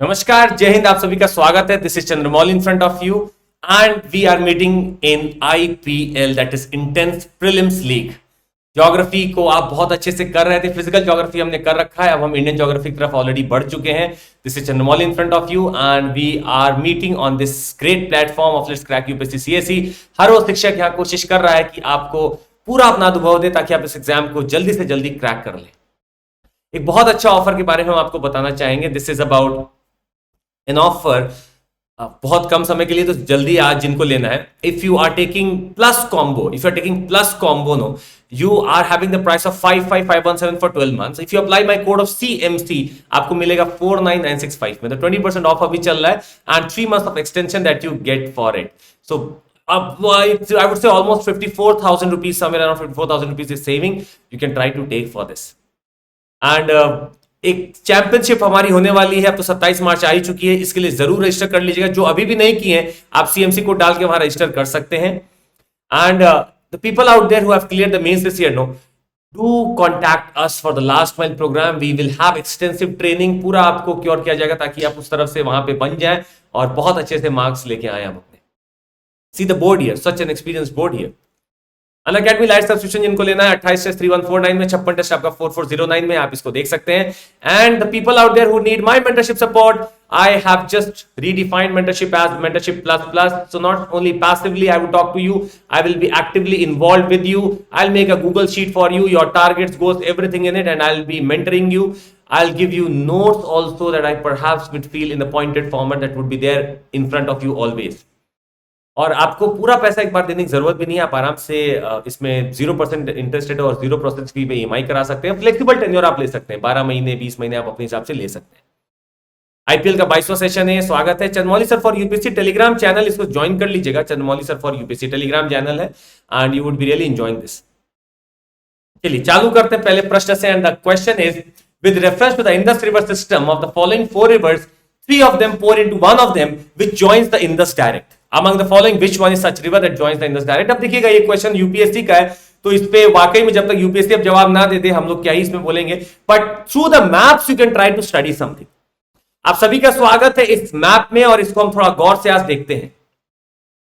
नमस्कार, जय हिंद। आप सभी का स्वागत है। This is Chandramouli in front of you and we are meeting in IPL, that is intense prelims league. Geography को आप बहुत अच्छे से कर रहे थे, फिजिकल ज्योग्राफी हमने कर रखा है, अब हम इंडियन ज्योग्राफी की तरफ ऑलरेडी बढ़ चुके हैं। This is Chandramouli in front of you and we are meeting on this great platform of let's crack UPSC CSE. हर वो शिक्षक यहाँ कोशिश कर रहा है कि आपको पूरा अपना अनुभव दे ताकि आप इस एग्जाम को जल्दी से जल्दी क्रैक कर लें। एक बहुत अच्छा ऑफर के बारे में हम आपको बताना चाहेंगे। This is about an offer बहुत कम समय के लिए, तो जल्दी आज जिनको लेना है, if you are taking plus combo, if you are taking plus combo, no you are having the price of 55517 for 12 months. If you apply my code of CMC आपको मिलेगा 49965 में। तो 20% ऑफ अभी चल रहा है and 3 months of extension that you get for it. So I would say almost 54,000 rupees, somewhere around 54,000 rupees is saving. You can try to take for this. And एक championship हमारी होने वाली है, अब तो 27 मार्च आ ही चुकी है, इसके लिए जरूर रजिस्टर कर लीजिएगा। जो अभी भी नहीं किए हैं आप CMC कोड डाल के वहां रजिस्टर कर सकते हैं। And the people out there who have cleared the mains this year, no do contact us for the last mile program. We will have extensive training, पूरा आपको क्योर किया जाएगा ताकि आप उस तरफ से वहां पे बन जाए और बहुत अच्छे से मार्क्स लेके आए हम अपने। See the board here, such an experience board here. Unacademy light subscription जिनको लेना है 28/3149 में, 56 टेस्ट आपका 4409 में, आप इसको देख सकते हैं। And the people out there who need my mentorship support, I have just redefined mentorship as mentorship plus plus. So not only passively I will talk to you, I will be actively involve with you. I will make a Google sheet for you, your targets, goals, everything in it, and I will be mentoring you. I'll give you notes also that I perhaps would feel in the pointed format that would be there in front of you always. और आपको पूरा पैसा एक बार देने की जरूरत भी नहीं है, आप आराम से इसमें 0% इंटरेस्ट रेट और 0% फी पे EMI करा सकते हैं। फ्लेक्सिबल टेन्योर आप ले सकते हैं, 12 महीने 20 महीने आप अपने हिसाब से ले सकते हैं। आईपीएल का 22वां सेशन है, स्वागत है। Chandramouli sir for UPSC Telegram channel, इसको ज्वाइन कर लीजिएगा। Chandramouli sir for UPSC Telegram channel है and you would be really enjoying this. चलिए चालू करते हैं पहले प्रश्न से। And the question is, with reference to the Indus river system of the following 4 rivers, 3 of them pour into one of them which joins the Indus direct. Among the following which one is such river that joins the Indus direct? अब देखिएगा ये question UPSC का है, तो इस पे वाकई में जब तक यूपीएससी अब जवाब ना दे दे हम लोग क्या ही इसमें बोलेंगे, but through the maps you can try to study something. आप सभी का स्वागत है इस मैप में और इसको हम थोड़ा गौर से आज देखते हैं।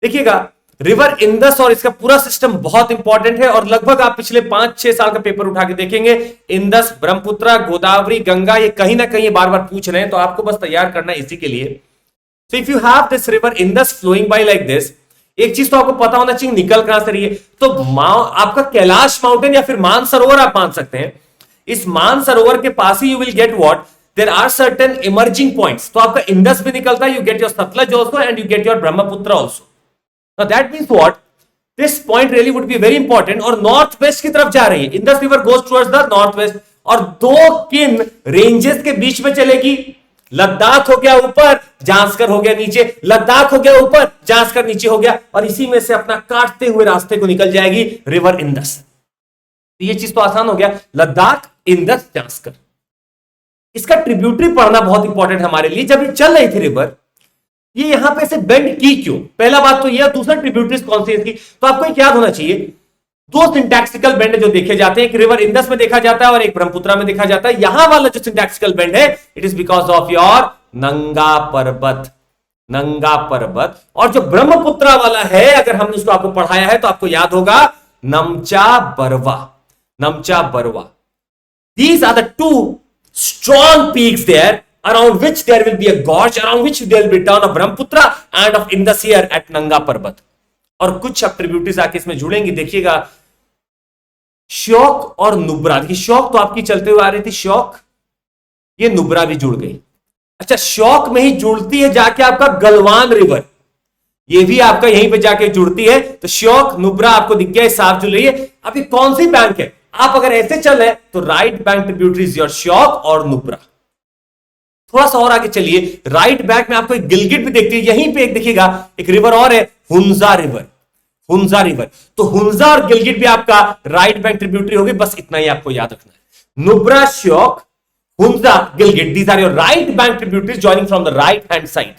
देखिएगा रिवर इंदस और इसका पूरा सिस्टम बहुत इंपॉर्टेंट है और लगभग आप पिछले 5-6 साल का पेपर उठा के देखेंगे, इंदस, ब्रह्मपुत्र, गोदावरी, गंगा, ये कहीं ना कहीं बार बार पूछ रहे हैं, तो आपको बस तैयार करना है इसी के लिए। So if you have this river Indus flowing by like this, एक चीज तो आपको पता होना चाहिए निकल कहां से रही है, तो आपका कैलाश माउंटेन या फिर मानसरोवर आप मान सकते हैं। इस मानसरोवर के पास ही you will get what, there are certain emerging points. तो आपका इंदस भी निकलता है, you get your Sutlej also and you get your Brahmaputra also. Now that means what? This point really would be very important और नॉर्थ वेस्ट की तरफ जा रही है। Indus river goes towards the north west और 2 किन रेंजेस के बीच में चलेगी। लद्दाख हो गया ऊपर, जांस्कर हो गया नीचे, लद्दाख हो गया ऊपर, जांस्कर नीचे हो गया, और इसी में से अपना काटते हुए रास्ते को निकल जाएगी रिवर इंदस। ये चीज तो आसान हो गया, लद्दाख, इंदस, जांस्कर। इसका ट्रिब्यूटरी पढ़ना बहुत इंपॉर्टेंट हमारे लिए। जब ये चल रही थी रिवर, ये यहां पे से बेंड की क्यों, पहला बात तो यह। दूसरा ट्रिब्यूटरीज कौन सी इसकी, तो आपको एक याद होना चाहिए, 2 सिंटैक्सिकल बेंड जो देखे जाते हैं, एक रिवर इंदस में देखा जाता है और एक ब्रह्मपुत्र में देखा जाता है। यहां वाला जो सिंटैक्सिकल बेंड है, it is because of your नंगा पर्वत, नंगा पर्वत। और जो ब्रह्मपुत्र वाला है, अगर हमने उसको आपको पढ़ाया है तो आपको याद होगा Namcha Barwa, Namcha Barwa. These are the 2 strong peaks there around which there will be a gorge, around which there will be town of Brahmaputra and of Indus here at Nanga पर्वत। और कुछ अब ट्रिब्यूटरीज आके इसमें जुड़ेंगी। देखिएगा श्योक और नुब्रा, देखिए श्योक तो आपकी चलते हुए आ रही थी, श्योक, ये नुब्रा भी जुड़ गई। अच्छा, श्योक में ही जुड़ती है जाके आपका गलवान रिवर, ये भी आपका यहीं पे जाके जुड़ती है। तो श्योक, नुब्रा आपको दिख गया, साफ जुड़ रही है। अभी कौन सी बैंक है, आप अगर ऐसे चल रहे तो right bank tributaries your Shyok और नुब्रा। थोड़ा सा और आगे चलिए, राइट बैंक में आपको एक गिलगिट भी देखती है, यहीं पे एक देखिएगा एक रिवर और है, हुंजा रिवर, हुंजा रिवर। तो हुंजा और गिलगिट भी आपका राइट बैंक ट्रिब्यूटरी होगी, बस इतना ही आपको याद रखना है। Nubra, Shyok, Hunza, Gilgit, these are your right bank tributaries joining from the right hand side.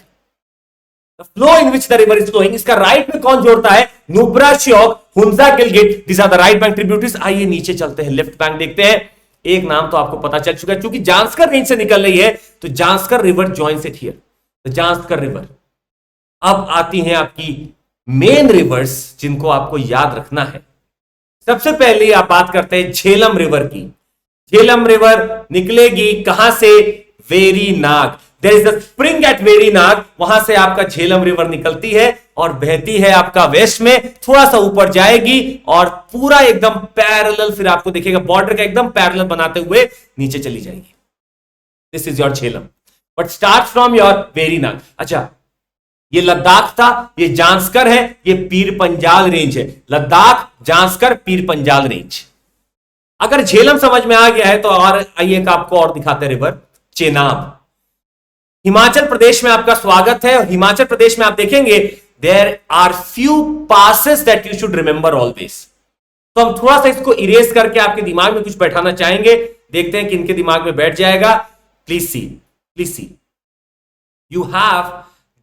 The flow in which the river is flowing, इसका राइट में कौन जोड़ता है, Nubra, Shyok, Hunza, Gilgit, these are the right bank tributaries. आइए नीचे चलते हैं, लेफ्ट बैंक देखते हैं। एक नाम तो आपको पता चल चुका है, क्योंकि जांस्कर रेंज से निकल रही है तो Zanskar river joins it here, the Zanskar river. अब आती हैं आपकी मेन रिवर्स जिनको आपको याद रखना है। सबसे पहले आप बात करते हैं झेलम रिवर की। झेलम रिवर निकलेगी कहां से? Verinag. There is the spring at Verinag, वहां से आपका झेलम रिवर निकलती है और बहती है आपका वेस्ट में, थोड़ा सा ऊपर जाएगी और पूरा एकदम पैरेलल, फिर आपको देखिएगा बॉर्डर का एकदम पैरेलल बनाते हुए नीचे चली जाएगी। This is your Jhelum, but start from your Verinag. अच्छा, ये लद्दाख था, ये जांस्कर है, ये पीर पंजाल रेंज है। लद्दाख, जांस्कर, पीर पंजाल रेंज। अगर झेलम समझ में आ गया है तो और आइए आपको और दिखाते हैं रिवर। चेनाब, हिमाचल प्रदेश में आपका स्वागत है। हिमाचल प्रदेश में आप देखेंगे there are few passes that you should remember always. तो हम थोड़ा सा इसको इरेज करके आपके दिमाग में कुछ बैठाना चाहेंगे, देखते हैं कि इनके दिमाग में बैठ जाएगा। Please see you have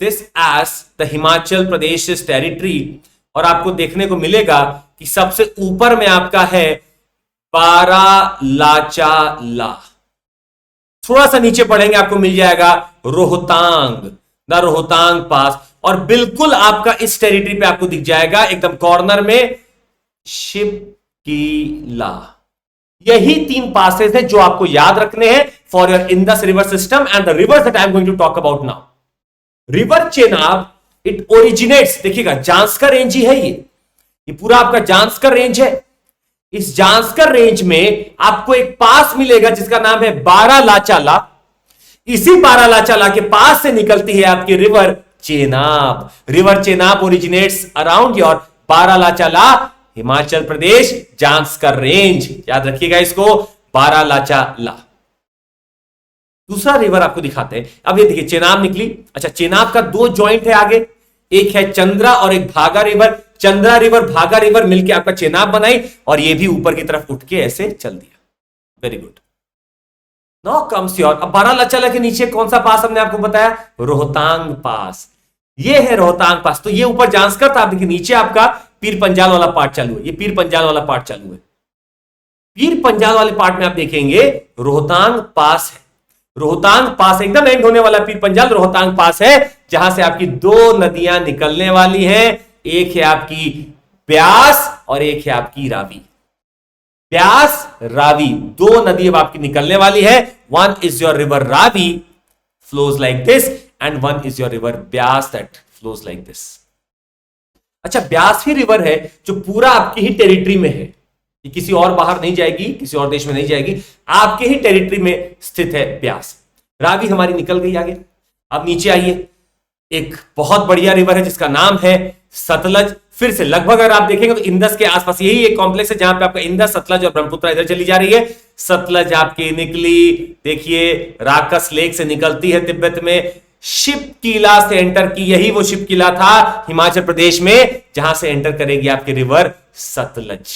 this as the Himachal Pradesh territory, और आपको देखने को मिलेगा कि सबसे ऊपर में आपका है बारालाचाला। थोड़ा सा नीचे पढ़ेंगे आपको मिल जाएगा रोहतांग, द रोहतांग पास, और बिल्कुल आपका इस टेरिटरी पे आपको दिख जाएगा एकदम कॉर्नर में शिपकीला। यही 3 पासेस हैं जो आपको याद रखने हैं for your Indus river system and the rivers that I am going to talk about now. River Chenab, it originates, देखिएगा जांस्कर रेंज ही है, ये पूरा आपका जांस्कर रेंज है। इस जांस्कर रेंज में आपको एक पास मिलेगा जिसका नाम है बारालाचाला। इसी बारालाचाला के पास से निकलती है आपकी river Chenab. River Chenab originates around your Baralachala, Himachal Pradesh, Zanskar range. याद रखिएगा इसको, बारालाचाला। दूसरा रिवर आपको दिखाते हैं। अब ये देखिए चेनाब निकली। अच्छा, चेनाब का 2 जॉइंट है आगे, एक है चंद्रा और एक भागा रिवर। चंद्रा रिवर, भागा रिवर मिलकर आपका चेनाब बनाई और ये भी ऊपर की तरफ उठ के ऐसे चल दिया। Very good. Now comes your, अब बारालाचाला के नीचे कौन सा पास हमने आपको बताया? रोहतांग पास। ये है रोहतांग पास। तो ये ऊपर जांस्कर था, देखिए नीचे आपका पीर पंजाल वाला पार्ट चालू है। ये पीर पंजाल वाला पार्ट चालू है। पीर पंजाल वाले पार्ट में आप देखेंगे रोहतांग पास है। रोहतांग पास एकदम एंड होने वाला पीर पंजाल रोहतांग पास है, जहां से आपकी 2 नदियां निकलने वाली हैं। एक है आपकी ब्यास और एक है आपकी रावी। ब्यास, रावी, 2 नदी अब आपकी निकलने वाली है। One is your river Ravi, flows like this, and one is your river Beas that flows like this. अच्छा, ब्यास ही रिवर है जो पूरा आपकी ही टेरिटरी में है, ये किसी और बाहर नहीं जाएगी, किसी और देश में नहीं जाएगी, आपके ही टेरिटरी में स्थित है ब्यास। रावी हमारी निकल गई आगे। अब नीचे आइए, एक बहुत बढ़िया रिवर है जिसका नाम है सतलज। फिर से लगभग अगर आप देखेंगे तो इंदस के आसपास यही एक कॉम्प्लेक्स है जहां पे आपका इंदस, सतलज और ब्रह्मपुत्र इधर चली जा रही है। सतलज आपकी निकली, देखिए राकस लेक से निकलती है तिब्बत में, शिपकीला से एंटर की। यही वो शिपकीला था हिमाचल प्रदेश में जहां से एंटर करेगी आपकी रिवर सतलज।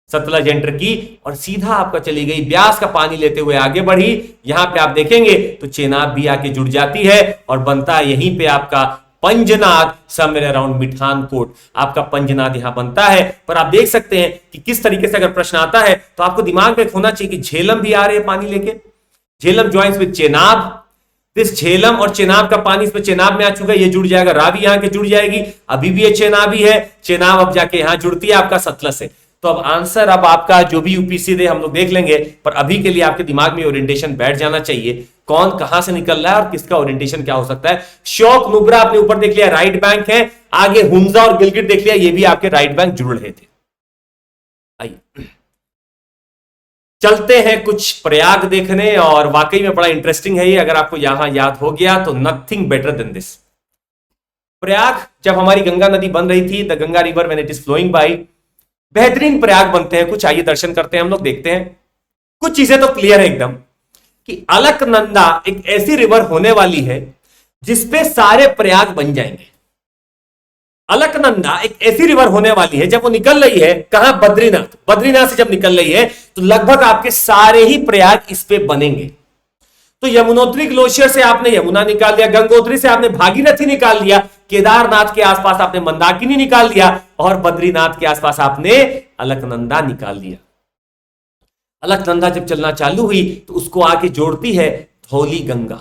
सतलज एंटर की और सीधा आपका चली गई, ब्यास का पानी लेते हुए आगे बढ़ी। यहां पे आप देखेंगे तो चेनाब भी आके जुड़ जाती है और बनता है यहीं पे आपका पंजनाद, समवेयर अराउंड मिठानकोट। आपका पंजनाद यहां बनता है। पर आप देख सकते हैं कि किस तरीके से अगर प्रश्न आता है तो आपको दिमाग में होना चाहिए कि झेलम भी आ रहे हैं पानी लेके। Jhelum joins with Chenab. This Jhelum और चेनाब का पानी इसमें चेनाब में आ चुका है, ये जुड़ जाएगा, रावी यहां के जुड़ जाएगी। अभी भी ये चेनाब ही है, चेनाब अब जाके यहां जुड़ती है आपका सतलज से। तो अब आंसर, अब आपका जो भी यूपीसी दे हम लोग देख लेंगे, पर अभी के लिए आपके दिमाग में ओरिएंटेशन बैठ जाना चाहिए, कौन कहां से निकल रहा है और किसका ओरिएंटेशन क्या हो सकता है। शोक नुब्रा आपने ऊपर देख लिया, राइट बैंक है। आगे हुंजा और गिलगिट देख लिया, ये भी आपके राइट बैंक जुड़ रहे थे। आइए चलते हैं कुछ प्रयाग देखने, और वाकई में बड़ा इंटरेस्टिंग है ये। अगर आपको यहां याद हो गया तो nothing better than this. Prayag, जब हमारी गंगा नदी बन रही थी, the Ganga river when it is flowing by, बेहतरीन प्रयाग बनते हैं कुछ। आइए दर्शन करते हैं हम लोग, देखते हैं। कुछ चीजें तो क्लियर है एकदम कि अलकनंदा एक ऐसी रिवर होने वाली है जिसपे सारे प्रयाग बन जाएंगे। अलकनंदा एक ऐसी रिवर होने वाली है, जब वो निकल रही है कहां, बद्रीनाथ, बद्रीनाथ से जब निकल रही है तो लगभग आपके सारे ही प्रयाग इस पे बनेंगे। तो यमुनोत्री ग्लेशियर से आपने यमुना निकाल लिया, गंगोत्री से आपने भागीरथी निकाल लिया, केदारनाथ के आसपास आपने मंदाकिनी निकाल लिया, और बद्रीनाथ के आसपास आपने अलकनंदा निकाल लिया। अलकनंदा जब चलना चालू हुई तो उसको आके जोड़ती है धौली गंगा।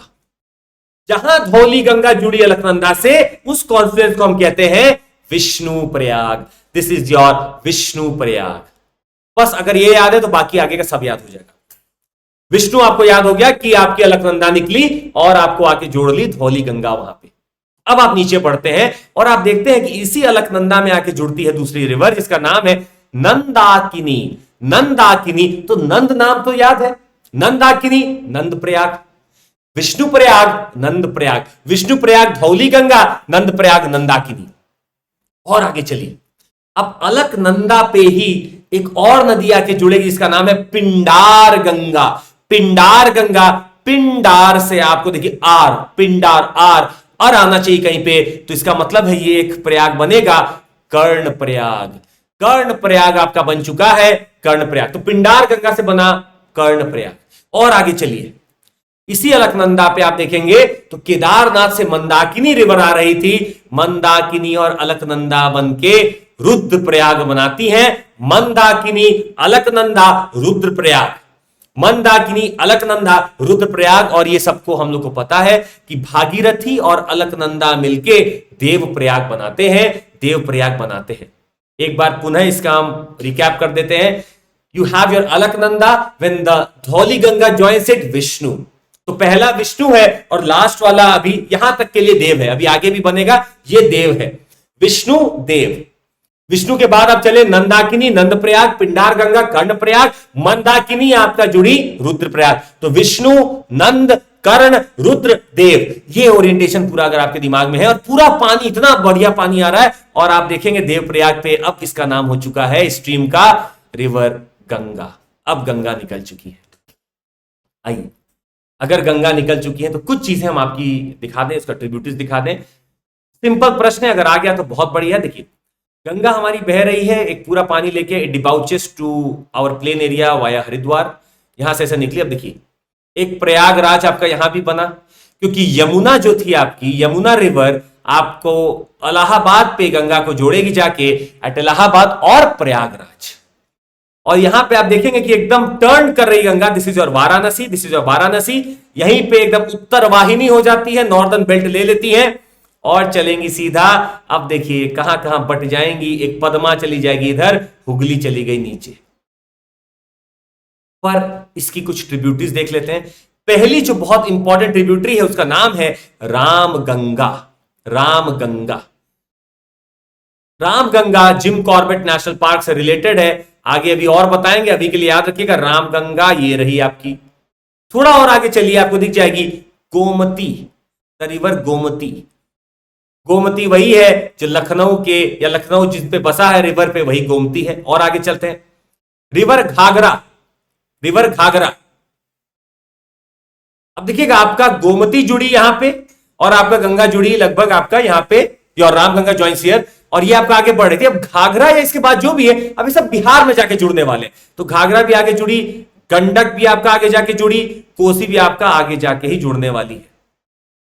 जहां धौली गंगा जुड़ी अलकनंदा से, उस कॉन्फ्लुएंस को हम कहते हैं Vishnu Prayag. This is your Vishnu Prayag. बस अगर ये याद है तो बाकी आगे का सब याद हो जाएगा। विष्णु आपको याद हो गया कि आपकी अलकनंदा निकली और आपको आके जोड़ ली धौली गंगा वहां पे। अब आप नीचे पढ़ते हैं और आप देखते हैं कि इसी अलकनंदा में आके जुड़ती है दूसरी रिवर जिसका नाम है नंदाकिनी। नंदाकिनी, तो नंद नाम तो याद है, नंदाकिनी नंद प्रयाग, विष्णु प्रयाग नंद प्रयाग, विष्णु प्रयाग धौली गंगा, नंद प्रयाग नंदाकिनी। और आगे चलिए, अब अलकनंदा पे ही एक और नदी आके जुड़ेगी जिसका नाम है पिंडार गंगा। पिंडार गंगा, पिंडार से आपको देखिए आर, पिंडार आर आना चाहिए कहीं पे, तो इसका मतलब है ये एक प्रयाग बनेगा कर्ण प्रयाग। कर्ण प्रयाग आपका बन चुका है कर्ण प्रयाग। तो पिंडार गंगा से बना कर्ण प्रयाग। और आगे चलिए, इसी अलकनंदा पे आप देखेंगे तो केदारनाथ से मंदाकिनी रिवर आ रही थी। मंदाकिनी और अलकनंदा बनके रुद्रप्रयाग बनाती हैं। मंदाकिनी, अलकनंदा, रुद्रप्रयाग, मंदाकिनी, अलकनंदा, रुद्रप्रयाग। और ये सबको हम लोग को पता है कि भागीरथी और अलकनंदा मिलके देवप्रयाग बनाते हैं, देवप्रयाग बनाते हैं। एक बार पुनः इसका हम रिकैप कर देते हैं। You have your Alaknanda when the Dhauli Ganga joins it Vishnu. तो पहला विष्णु है और लास्ट वाला अभी यहां तक के लिए देव है, अभी आगे भी बनेगा, ये देव है, विष्णु देव। विष्णु के बाद आप चले नंदाकिनी, नंद प्रयाग, पिंडार गंगा, कर्ण प्रयाग, मंदाकिनी आपका जुड़ी रुद्र प्रयाग। तो विष्णु, नंद, कर्ण, रुद्र, देव, ये ओरिएंटेशन पूरा अगर आपके दिमाग में है। और पूरा पानी, इतना बढ़िया पानी आ रहा है। और आप देखेंगे देव प्रयाग पे अब इसका नाम हो चुका है स्ट्रीम का रिवर गंगा। अब गंगा निकल चुकी है। आइए, अगर गंगा निकल चुकी है तो कुछ चीजें हम आपकी दिखा दें, उसका ट्रिब्यूटरीज दिखा दें। सिंपल प्रश्न है, अगर आ गया तो बहुत बढ़िया। देखिए, गंगा हमारी बह रही है एक पूरा पानी लेके, it debouches to our plain area via Haridwar. यहां से ऐसे निकली। अब देखिए, एक प्रयागराज आपका यहां भी बना, क्योंकि यमुना जो थी आपकी, यमुना रिवर आपको इलाहाबाद पे गंगा को जोड़ेगी जाके एट इलाहाबाद और प्रयागराज। और यहां पे आप देखेंगे कि एकदम टर्न कर रही Ganga, this is your Varanasi, this is your Varanasi. यहीं पे एकदम उत्तर वाहिनी हो जाती है, नॉर्दर्न बेल्ट ले लेती है और चलेंगी सीधा। अब देखिए कहां कहां बट जाएंगी, एक पद्मा चली जाएगी इधर, हुगली चली गई नीचे। पर इसकी कुछ ट्रिब्यूटरीज देख लेते हैं। पहली जो बहुत इंपॉर्टेंट ट्रिब्यूटरी है उसका नाम है Ramganga. Ramganga, Ramganga Jim Corbett national park से रिलेटेड है। आगे अभी और बताएंगे, अभी के लिए याद रखिएगा रामगंगा ये रही आपकी। थोड़ा और आगे चलिए, आपको दिख जाएगी गोमती, द रिवर गोमती। गोमती वही है जो लखनऊ के, या लखनऊ जिस पे बसा है रिवर पे, वही गोमती है। और आगे चलते हैं, रिवर घाघरा, रिवर घाघरा। अब देखिएगा आपका गोमती जुड़ी यहां पे और आपका गंगा जुड़ी लगभग आपका यहां पे, योर रामगंगा जॉइंस हियर। और ये आपका आगे बढ़ रही थी। अब घाघरा या इसके बाद जो भी है, अभी सब बिहार में जाके जुड़ने वाले। तो घाघरा भी आगे जुड़ी, गंडक भी आपका आगे जाके जुड़ी, कोसी भी आपका आगे जाके ही जुड़ने वाली है।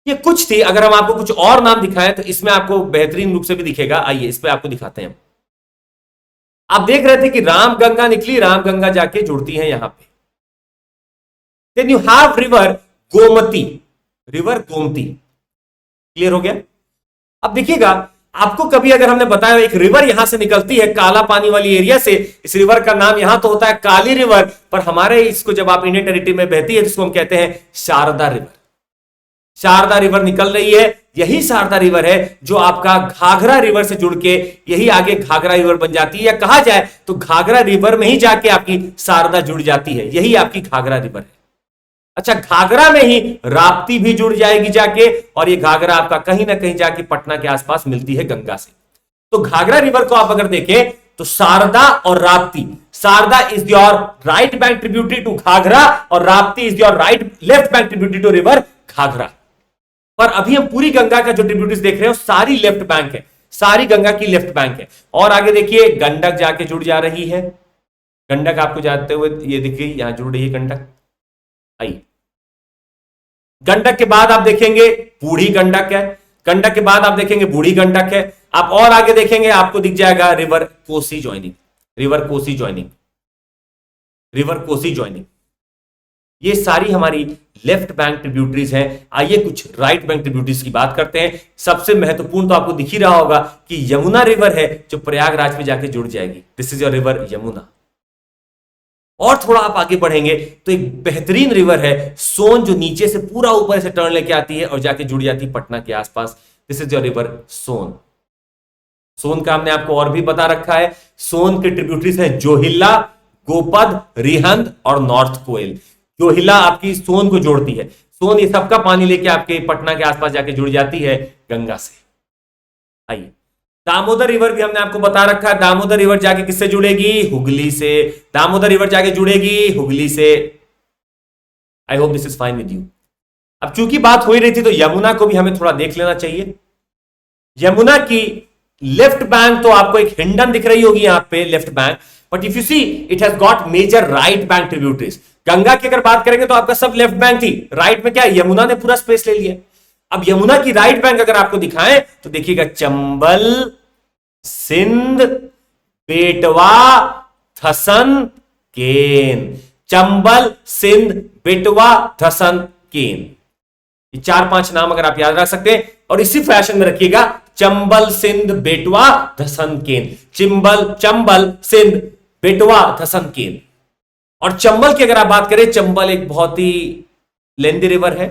ये कुछ थी। अगर हम आपको कुछ और नाम दिखाएं तो इसमें आपको बेहतरीन रूप से भी दिखेगा। आइए इस पे आपको दिखाते हैं। आप देख रहे थे कि रामगंगा निकली, रामगंगा जाके जुड़ती है यहां पे। Then you have river Gomti, river Gomti. Clear हो गया? अब देखिएगा, आपको कभी अगर हमने बताया एक रिवर यहां से निकलती है काला पानी वाली एरिया से, इस रिवर का नाम यहां तो होता है काली रिवर, पर हमारे इसको जब आप इंडियन टेरिटरी में बहती है तो इसको हम कहते हैं शारदा रिवर। शारदा रिवर निकल रही है, यही शारदा रिवर है जो आपका घाघरा रिवर से जुड़ के यही आगे घाघरा रिवर बन जाती है। या कहा जाए तो घाघरा रिवर में ही जाके आपकी शारदा जुड़ जाती है, यही आपकी घाघरा रिवर है। अच्छा, घाघरा में ही राप्ती भी जुड़ जाएगी जाके, और ये घाघरा आपका कहीं ना कहीं जाके पटना के आसपास मिलती है गंगा से। तो घाघरा रिवर को आप अगर देखें तो शारदा और Rapti, Sharda is your right bank tributary to Ghaghara और Rapti is your right left bank tributary to river Ghaghara. पर अभी हम पूरी गंगा का जो ट्रिब्यूटरीज देख रहे हैं सारी लेफ्ट बैंक है, सारी गंगा की लेफ्ट बैंक है। और आगे देखिए गंडक जाके जुड़ जा रही है, गंडक आपको जाते हुए ये दिख गई, यहां जुड़ रही है गंडक। आइए, गंडक के बाद आप देखेंगे बूढ़ी गंडक है, गंडक के बाद आप देखेंगे बूढ़ी गंडक है। आप और आगे देखेंगे आपको दिख जाएगा river Kosi joining, river Kosi joining. River Kosi joining. ये सारी हमारी लेफ्ट बैंक ट्रिब्यूटरीज हैं। आइए कुछ राइट बैंक ट्रिब्यूटरीज की बात करते हैं। सबसे महत्वपूर्ण तो आपको दिख ही रहा होगा कि यमुना रिवर है जो प्रयागराज में जाके जुड़ जाएगी। This is your river Yamuna. और थोड़ा आप आगे बढ़ेंगे तो एक बेहतरीन रिवर है सोन, जो नीचे से पूरा ऊपर से टर्न लेके आती है और जाके जुड़ जाती है पटना के आसपास। दिस इज योर रिवर सोन। सोन का हमने आपको और भी बता रखा है। सोन के ट्रिब्यूटरीज हैं जोहिला, गोपद, रिहंद और नॉर्थ कोयल। जोहिला आपकी सोन को जोड़ती है। सोन ये सबका पानी लेके आपके पटना के आसपास जाके जुड़ जाती है गंगा से। आइए दामोदर रिवर भी हमने आपको बता रखा है। दामोदर रिवर जाके किससे जुड़ेगी? हुगली से। दामोदर रिवर जाके जुड़ेगी हुगली से। I hope this is fine with you. अब चूंकि बात हो ही रही थी तो यमुना को भी हमें थोड़ा देख लेना चाहिए। यमुना की लेफ्ट बैंक तो आपको एक हिंडन दिख रही होगी यहां पे left bank, but if you see it has got major right bank tributaries. Ganga की अगर बात करेंगे तो आपका सब लेफ्ट बैंक थी, राइट में क्या है? यमुना ने पूरा स्पेस ले लिया। अब यमुना की राइट बैंक अगर आपको दिखाएं तो देखिएगा चंबल, सिंध, बेटवा, थसन, केन। चंबल, सिंध, बेटवा, थसन, केन। ये 4-5 नाम अगर आप याद रख सकते हैं और इसी फैशन में रखिएगा चंबल, सिंध, बेटवा, धसन, केन। चंबल, सिंध, बेटवा, धसन, केन। और चंबल की अगर आप बात करें, चंबल एक बहुत ही लेंदी रिवर है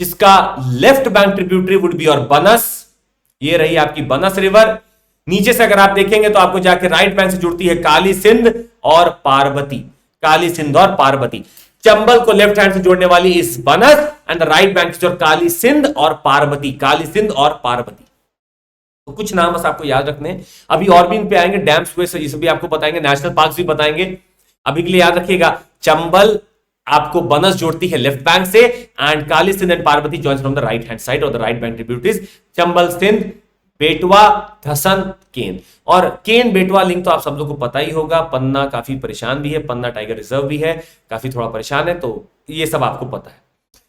जिसका left bank tributary would be और बनस। ये रही आपकी बनस रिवर। नीचे से अगर आप देखेंगे तो आपको जाके राइट बैंक से जुड़ती है काली सिंध और पार्वती। काली सिंध और पार्वती। चंबल को लेफ्ट हैंड से जोड़ने वाली इस बनस एंड द राइट बैंक से काली सिंध और पार्वती। काली सिंध और पार्वती। तो कुछ नाम बस आपको याद रखने हैं। अभी और भी इन पे आएंगे, डैम्स ये भी आपको बताएंगे, नेशनल पार्क भी बताएंगे। अभी के लिए याद रखिएगा चंबल आपको बनस जोड़ती है लेफ्ट बैंक से and Kali Sindh and Parvati joins from the right hand side और the right bank tributaries. Chambal, Sindh, Betwa, Dhasan, केन। और केन बेटवा लिंक तो आप सब लोगों को पता ही होगा। पन्ना काफी परेशान भी है, पन्ना टाइगर रिजर्व भी है, काफी थोड़ा परेशान है, तो ये सब आपको पता है।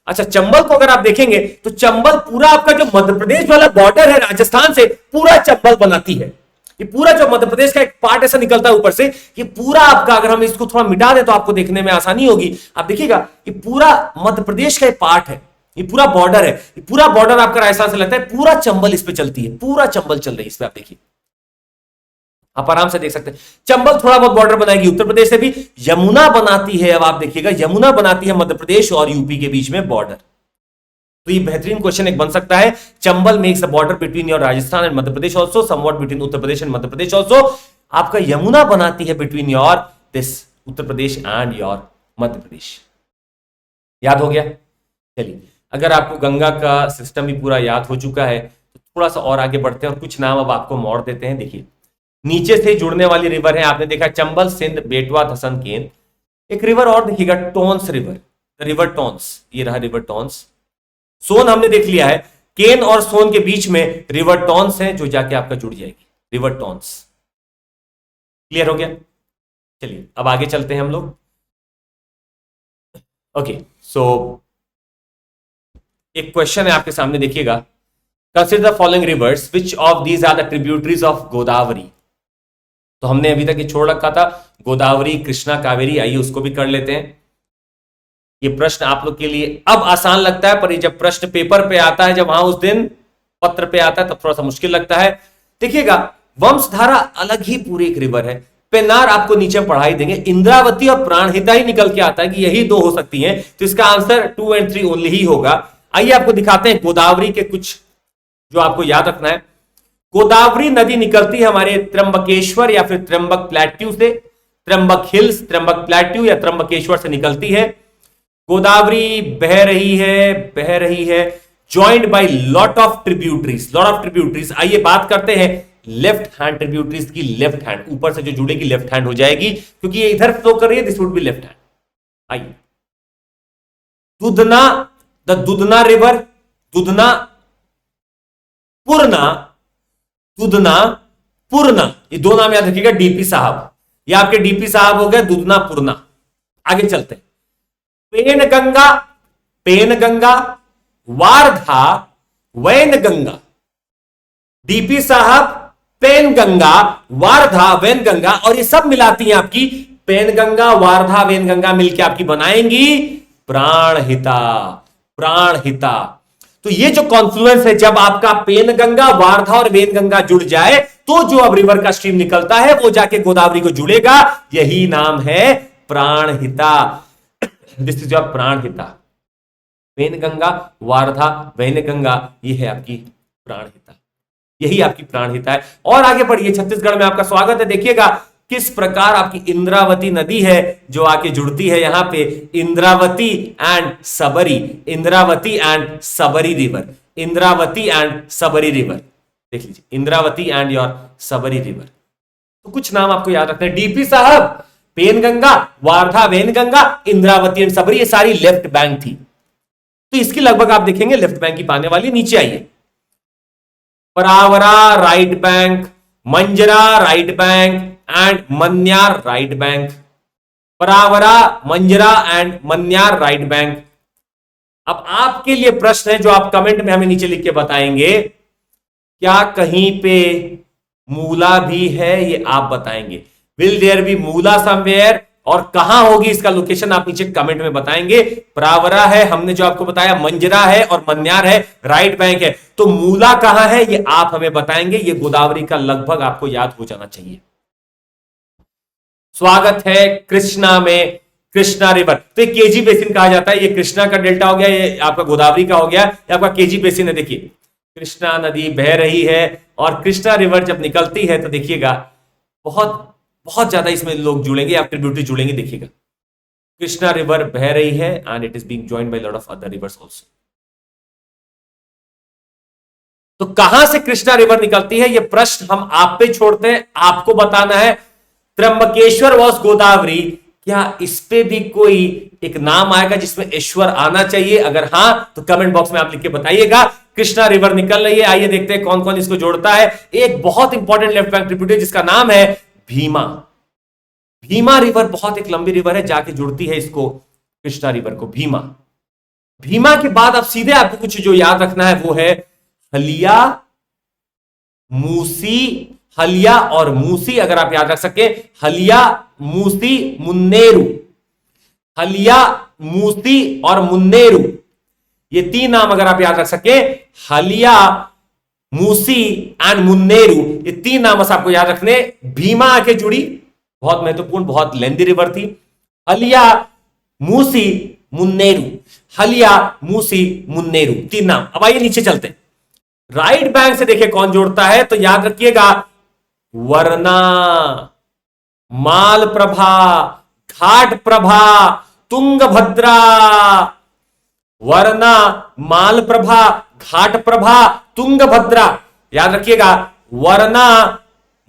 अच्छा, चंबल को अगर आप देखेंगे तो चंबल पूरा आपका जो मध्य प्रदेश वाला बॉर्डर है राजस्थान से, पूरा चंबल बनाती है। ये पूरा जो मध्य प्रदेश का एक पार्ट ऐसा निकलता है ऊपर से, ये पूरा आपका, अगर हम इसको थोड़ा मिटा दें तो आपको देखने में आसानी होगी। आप देखिएगा ये पूरा मध्य प्रदेश का एक पार्ट है, ये पूरा बॉर्डर है। ये पूरा बॉर्डर आपका राजस्थान से लगता है, पूरा चंबल इस पे चलती है, पूरा चंबल चल रही है इस पे। आप देखिए, आप आराम से देख सकते हैं चंबल थोड़ा बहुत बॉर्डर बनाएगी उत्तर प्रदेश से भी। यमुना बनाती है, अब आप देखिएगा यमुना बनाती है मध्य प्रदेश और यूपी के बीच में बॉर्डर। तो ये बेहतरीन क्वेश्चन एक बन सकता है। Chambal makes the border between your Rajasthan and Madhya Pradesh also, somewhat between Uttar Pradesh and Madhya Pradesh also. आपका यमुना बनाती है between your this Uttar Pradesh and your Madhya Pradesh. याद हो गया? चलिए, अगर आपको गंगा का सिस्टम भी पूरा याद हो चुका है तो थोड़ा सा और आगे बढ़ते हैं और कुछ नाम अब आपको मोड़ देते हैं। देखिए, नीचे से जुड़ने वाली रिवर है, आपने देखा चंबल, सिंध, बेटवा, धसन, केन। एक रिवर और देखिएगा, टोंस रिवर, रिवर टोंस। ये रहा रिवर टोंस। सोन हमने देख लिया है, केन और सोन के बीच में रिवर टोंस है जो जाके आपका जुड़ जाएगी, रिवर टोंस। क्लियर हो गया? चलिए अब आगे चलते हैं हम लोग। ओके, सो एक क्वेश्चन है आपके सामने, देखिएगा। Consider the following rivers, which of these are the tributaries of Godavari. तो हमने अभी तक ये छोड़ रखा था गोदावरी, कृष्णा, कावेरी। आइए उसको भी कर लेते हैं। ये प्रश्न आप लोग के लिए अब आसान लगता है, पर ये जब प्रश्न पेपर पे आता है, जब वहां उस दिन पत्र पे आता है, तब थोड़ा सा मुश्किल लगता है। देखिएगा, वंशधारा अलग ही पूरी एक रिवर है। पेन्नार आपको नीचे पढ़ाई देंगे। इंद्रावती और प्राणहिता ही निकल के आता है कि यही दो हो सकती हैं, तो इसका आंसर 2 और 3 ओनली ही होगा। आइए आपको दिखाते हैं गोदावरी के कुछ जो आपको याद रखना है। गोदावरी नदी निकलती है हमारे त्र्यंबकेश्वर या फिर त्र्यंबक प्लेट्यू से, त्र्यंबक हिल्स, त्र्यंबक प्लेट्यू या त्र्यंबकेश्वर से निकलती है। गोदावरी बह रही है joined by lot of tributaries. आइए बात करते हैं लेफ्ट हैंड ट्रिब्यूटरीज की। लेफ्ट हैंड ऊपर से जो जुड़ेगी लेफ्ट हैंड हो जाएगी, क्योंकि ये इधर फ्लो कर रही है, this would be left hand. आइए, दुधना, द दुधना रिवर, दुधना, पूर्णा, ये दो नाम याद रखिएगा। डीपी साहब, ये आपके डीपी साहब हो गए, दुधना, पूर्णा। आगे चलते हैं। पेनगंगा, वारधा, वैनगंगा। डीपी साहब पेनगंगा, वारधा, वैनगंगा, और ये सब मिलाती हैं आपकी पेनगंगा, वार्धा, वेनगंगा मिलकर आपकी बनाएंगी प्राणहिता। प्राणहिता। तो ये जो कॉन्फ्लुएंस है, जब आपका पेनगंगा, वार्धा और वेनगंगा जुड़ जाए तो जो अब रिवर का स्ट्रीम निकलता है वो जाके गोदावरी को जुड़ेगा, यही नाम है Pranhita. This is your Pranhita. Wainganga, Wardha, Wainganga, ये है आपकी प्राणहिता। यही आपकी प्राणहिता है। और आगे बढ़िए, छत्तीसगढ़ में आपका स्वागत है। देखिएगा किस प्रकार आपकी इंद्रावती नदी है जो आके जुड़ती है यहां पे, Indravati and Sabari, Indravati and Sabari river, Indravati and Sabari river. देख लीजिए, Indravati and your Sabari river. तो कुछ नाम आपको याद रखना है डीपी साहब। पेनगंगा, वार्धा, वेनगंगा, इंद्रावती एंड सबरी, ये सारी लेफ्ट बैंक थी। तो इसकी लगभग आप देखेंगे लेफ्ट बैंक की पाने वाली। नीचे आइए, Pravara right bank, Manjra right bank and Manyar right bank. Pravara, Manjra and Manyar right bank. अब आपके लिए प्रश्न है जो आप कमेंट में हमें नीचे लिख के बताएंगे, क्या कहीं पे मूला भी है, ये आप बताएंगे। Will there be Mula somewhere, और कहां होगी इसका लोकेशन आप नीचे कमेंट में बताएंगे। परावरा है, हमने जो आपको बताया, मंजरा है और मन्यार है, राइट बैंक है। तो मूला कहां है ये आप हमें बताएंगे। ये गोदावरी का लगभग आपको याद हो जाना चाहिए। स्वागत है कृष्णा में, कृष्णा रिवर। तो ये केजी बेसिन कहा जाता है। ये कृष्णा का डेल्टा हो गया, ये आपका गोदावरी का हो गया, ये आपका केजी बेसिन है। देखिए कृष्णा नदी बह रही है और कृष्णा रिवर जब निकलती है तो देखिएगा बहुत बहुत ज्यादा इसमें लोग जुड़ेंगे, आप ट्रिब्यूटरी जुड़ेंगे। देखिएगा कृष्णा रिवर बह रही है and it is being joined by lot of other rivers also. तो कहां से कृष्णा रिवर निकलती है, यह प्रश्न हम आप पे छोड़ते हैं, आपको बताना है। त्र्यंबकेश्वर वॉज गोदावरी, क्या इस पे भी कोई एक नाम आएगा जिसमें ईश्वर आना चाहिए? अगर हां तो कमेंट बॉक्स में आप लिख के बताइएगा। कृष्णा रिवर निकल रही है, आइए देखते हैं कौन कौन इसको जोड़ता है। एक बहुत इंपॉर्टेंट लेफ्ट बैंक ट्रिब्यूटरी जिसका नाम है भीमा। भीमा रिवर बहुत एक लंबी रिवर है, जाके जुड़ती है इसको कृष्णा रिवर को, भीमा। भीमा के बाद अब सीधे आपको कुछ जो याद रखना है वो है हलिया, मूसी, हलिया और मूसी। अगर आप याद रख सके, हलिया, मूसी, मुन्नेरू, हलिया, मूसी और मुन्नेरू, ये तीन नाम अगर आप याद रख सके, हलिया, मूसी एंड मुन्नेरू, ये तीन नाम बस आपको याद रखने। भीमा आके जुड़ी, बहुत महत्वपूर्ण, बहुत लेंदी रिवर थी। हलिया, मूसी, मुन्नेरू, हलिया, मूसी, मुन्नेरू, तीन नाम। अब आइए नीचे चलते हैं। राइट बैंक से देखिए कौन जोड़ता है, तो याद रखिएगा वरना, मालप्रभा, घाटप्रभा, तुंगभद्रा। वरना, मालप्रभा, घाटप्रभा, तुंगभद्रा। याद रखिएगा, वरना,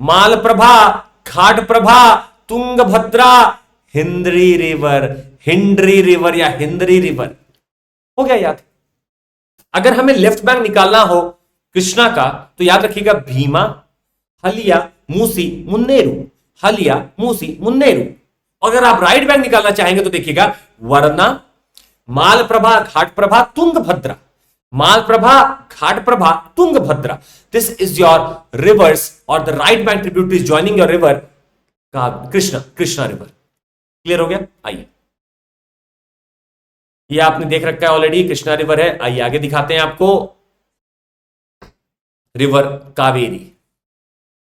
मालप्रभा, घाटप्रभा, तुंगभद्रा, हिंद्री रिवर, हिंड्री रिवर या हिंद्री रिवर। हो गया याद। अगर हमें लेफ्ट बैंक निकालना हो कृष्णा का तो याद रखिएगा भीमा, हलिया, मूसी, मुन्नेरू, हलिया, मूसी, मुन्नेरू। अगर आप राइट बैंक निकालना चाहेंगे तो देखिएगा वरना, Malaprabha, Ghataprabha, Tungabhadra, Malaprabha, Ghataprabha, Tungabhadra. This is your rivers और the right bank tributary joining your river का कृष्णा रिवर। क्लियर हो गया? आइए, ये आपने देख रखा है ऑलरेडी, कृष्णा रिवर है। आइए आगे दिखाते हैं आपको रिवर कावेरी।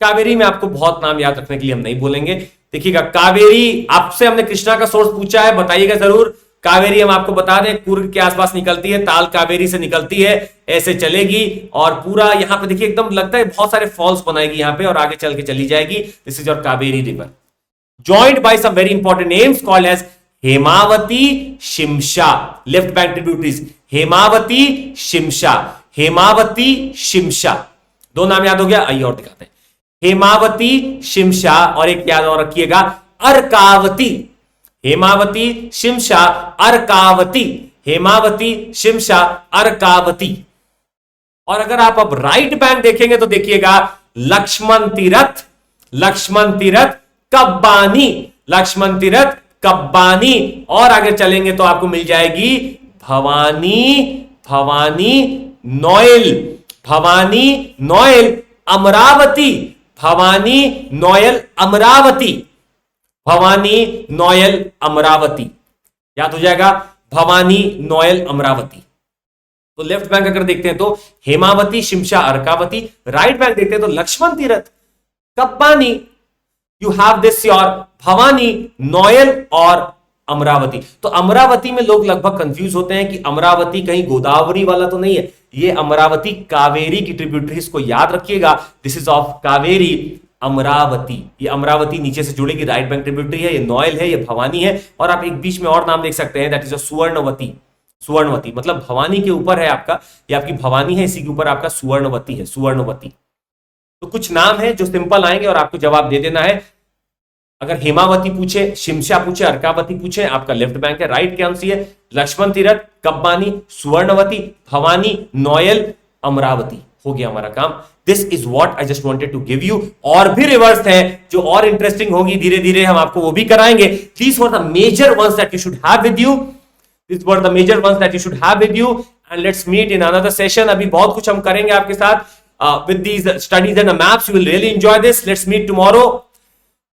कावेरी में आपको बहुत नाम याद रखने के लिए हम नहीं बोलेंगे। देखिएगा कावेरी, आपसे हमने कृष्णा का सोर्स पूछा है, बताइएगा जरूर। कावेरी हम आपको बता दें कुर्ग के आसपास निकलती है, ताल कावेरी से निकलती है, ऐसे चलेगी और पूरा यहां पे देखिए एकदम लगता है बहुत सारे फॉल्स बनाएगी यहां पे और आगे चल के चली जाएगी। This is your Kaveri river, joined by some very important names called as Hemavati, Shimsha. Left bank tributaries Hemavati, Shimsha, Hemavati, Shimsha. दो नाम याद हो गया। आइए और दिखाते हैं। हेमावती, शिमशा और एक याद और रखिएगा अर्कावती। हेमावती, शिमशा, अर्कावती, हेमावती, शिमशा, अर्कावती। और अगर आप अब राइट बैंक देखेंगे तो देखिएगा लक्ष्मण तीरथ, लक्ष्मण तीरथ, कब्बानी, लक्ष्मण तीरथ, कब्बानी। और आगे चलेंगे तो आपको मिल जाएगी भवानी, भवानी, नोएल, भवानी, नोएल, अमरावती, भवानी, नोएल, अमरावती। भवानी, नोएल, अमरावती। याद हो जाएगा, भवानी, नोएल, अमरावती। तो लेफ्ट बैंक अगर देखते हैं तो हेमावती, शिमशा, अर्कावती। राइट बैंक देखते हैं तो लक्ष्मण तीरथ, कप्पानी। You have this your Bhavani, Noyyal और अमरावती। तो अमरावती में लोग लगभग कंफ्यूज होते हैं कि अमरावती कहीं गोदावरी वाला तो नहीं है। ये अमरावती कावेरी की ट्रिब्यूटरी, इसको याद रखिएगा। This is of Kaveri, Amravati. ये अमरावती नीचे से जुड़ेगी, राइट बैंक ट्रिब्यूटरी है। ये नोएल है, ये भवानी है। और आप एक बीच में और नाम देख सकते हैं, that is a Suvarnavati. Suvarnavati मतलब भवानी के ऊपर है आपका, ये आपकी भवानी है, इसी के ऊपर आपका सुवर्णवती है, सुवर्णवती। तो कुछ नाम है जो सिंपल आएंगे और आपको जवाब दे देना है। अगर हेमावती पूछे, शिमशा पूछे, अर्कावती पूछे, आपका लेफ्ट बैंक है। राइट क्या आंसर है? लक्ष्मण तीरथ, कब्बानी, सुवर्णवती, भवानी, नोएल, अमरावती। हो गया हमारा काम। This is what I just wanted to give you. और भी रिवर्स है जो और इंटरेस्टिंग होगी, धीरे धीरे हम आपको वो भी कराएंगे। These were the major ones that you should have with you. These were the major ones that you should have with you, and let's meet in another session. अभी बहुत कुछ हम करेंगे आपके साथ with these studies and the maps. You will really enjoy this. Let's meet tomorrow.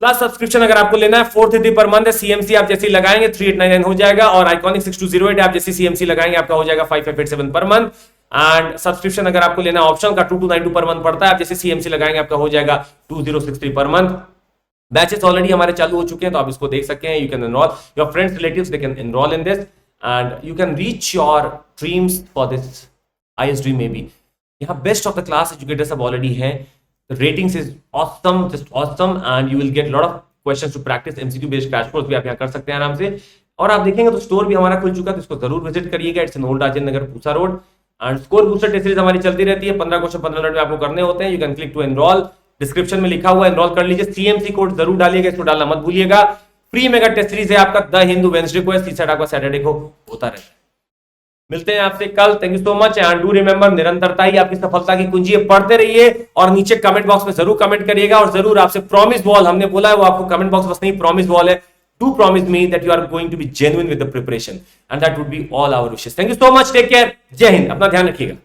Plus subscription अगर आपको लेना है 433 पर मंथ है। सीएमसी आप जैसे लगाएंगे 3899 हो जाएगा, और आइकॉनिक 6208 आप जैसे सीएमसी लगाएंगे आपका हो जाएगा 5587 पर मंथ। एंड सब्सक्रिप्शन अगर आपको लेना है ऑप्शन का 2292 पर मंथ पड़ता है, आप जैसे सीएमसी लगाएंगे आपका हो जाएगा 2063 पर मंथ। बैचेस ऑलरेडी हमारे चालू हो चुके हैं, तो आप इसको देख सकते हैं। You can enrol your friends, relatives, they can enrol in this and you can reach your dreams for this IS dream maybe. यहाँ best of the class educators have already हैं. The ratings is awesome, just awesome, and you will get lot of questions to practice. MCQ based crash course भी आप यहाँ कर सकते हैं आराम से। और आप देखेंगे तो स्टोर भी हमारा खुल चुका है, तो इसको जरूर विजिट करिएगा। It's in old Rajendra Nagar, Pusa road. And score booster test series हमारी चलती रहती है। 15 क्वेश्चन 15 मिनट में आपको करने होते हैं। You can click to enroll, description में लिखा हुआ है, एनरोल कर लीजिए। सीएमसी कोड जरूर डालिएगा, इसको डालना मत भूलिएगा। फ्री मेगा टेस्ट सीरीज है आपका, द हिंदू वेडनेसडे को है, सीसैट आपका सैटरडे को होता रहता है। मिलते हैं आपसे कल। Thank you so much and do remember, निरंतरता ही आपकी सफलता की कुंजी है। पढ़ते रहिए और नीचे कमेंट बॉक्स में जरूर कमेंट करिएगा। और जरूर आपसे प्रॉमिस वॉल हमने बोला है, वो आपको कमेंट बॉक्स बस नहीं, प्रॉमिस वॉल है। Do promise me that you are going to be genuine with the preparation, and that would be all our wishes. Thank you so much, take care, Jai Hind, अपना ध्यान रखिएगा।